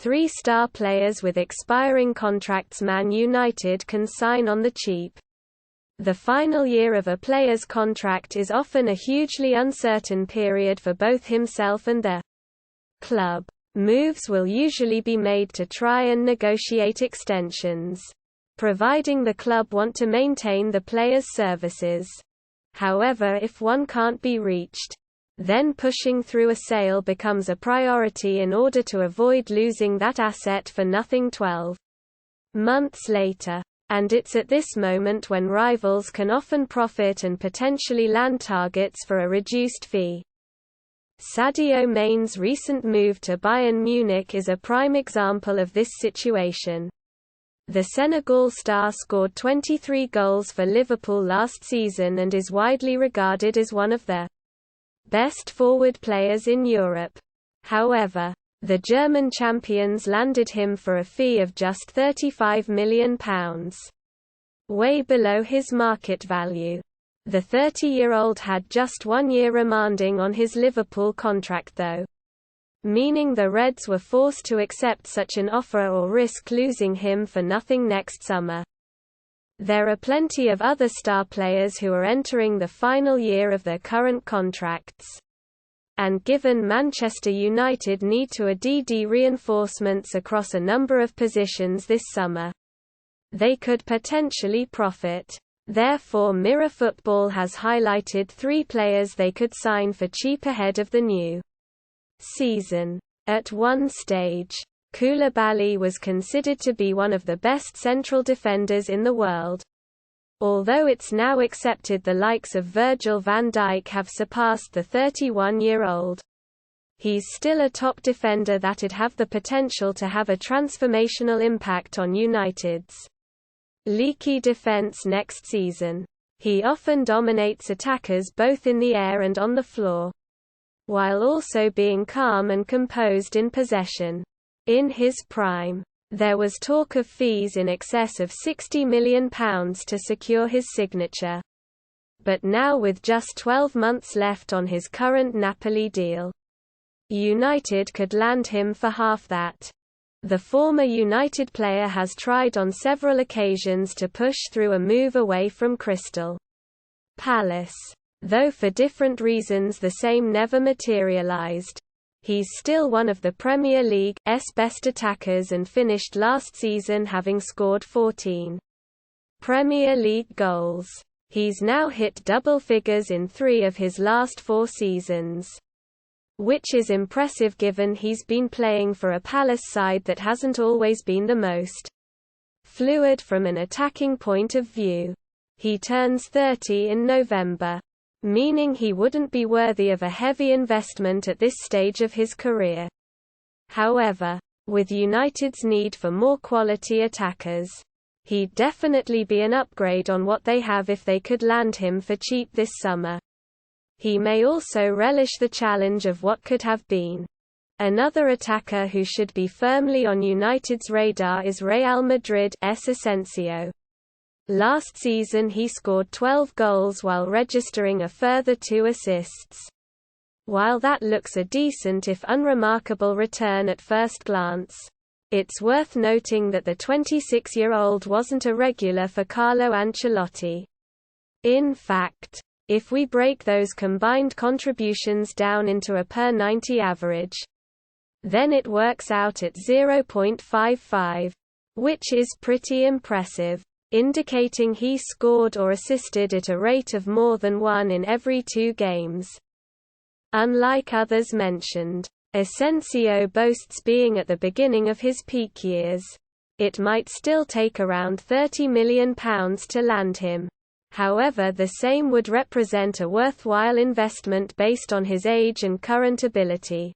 3-star players with expiring contracts Man United can sign on the cheap. The final year of a player's contract is often a hugely uncertain period for both himself and the club. Moves will usually be made to try and negotiate extensions, providing the club want to maintain the player's services. However, if one can't be reached, then pushing through a sale becomes a priority in order to avoid losing that asset for nothing 12 months later. And it's at this moment when rivals can often profit and potentially land targets for a reduced fee. Sadio Mane's recent move to Bayern Munich is a prime example of this situation. The Senegal star scored 23 goals for Liverpool last season and is widely regarded as one of the best forward players in Europe. However, the German champions landed him for a fee of just £35 million, way below his market value. The 30-year-old had just 1 year remaining on his Liverpool contract though, meaning the Reds were forced to accept such an offer or risk losing him for nothing next summer. There are plenty of other star players who are entering the final year of their current contracts. And given Manchester United need to add reinforcements across a number of positions this summer, they could potentially profit. Therefore, Mirror Football has highlighted 3 players they could sign for cheap ahead of the new season. At one stage, Koulibaly was considered to be one of the best central defenders in the world. Although it's now accepted the likes of Virgil van Dijk have surpassed the 31-year-old. He's still a top defender that'd have the potential to have a transformational impact on United's leaky defense next season. He often dominates attackers both in the air and on the floor, while also being calm and composed in possession. In his prime, there was talk of fees in excess of £60 million to secure his signature. But now, with just 12 months left on his current Napoli deal, United could land him for half that. The former United player has tried on several occasions to push through a move away from Crystal Palace. Though for different reasons the same never materialised. He's still one of the Premier League's best attackers and finished last season having scored 14 Premier League goals. He's now hit double figures in 3 of his last 4 seasons, which is impressive given he's been playing for a Palace side that hasn't always been the most fluid from an attacking point of view. He turns 30 in November, meaning he wouldn't be worthy of a heavy investment at this stage of his career. However, with United's need for more quality attackers, he'd definitely be an upgrade on what they have if they could land him for cheap this summer. He may also relish the challenge of what could have been. Another attacker who should be firmly on United's radar is Real Madrid's Asensio. Last season he scored 12 goals while registering a further 2 assists. While that looks a decent if unremarkable return at first glance, it's worth noting that the 26-year-old wasn't a regular for Carlo Ancelotti. In fact, if we break those combined contributions down into a per 90 average, then it works out at 0.55, which is pretty impressive, indicating he scored or assisted at a rate of more than 1 in every 2 games. Unlike others mentioned, Asensio boasts being at the beginning of his peak years. It might still take around £30 million to land him. However, the same would represent a worthwhile investment based on his age and current ability.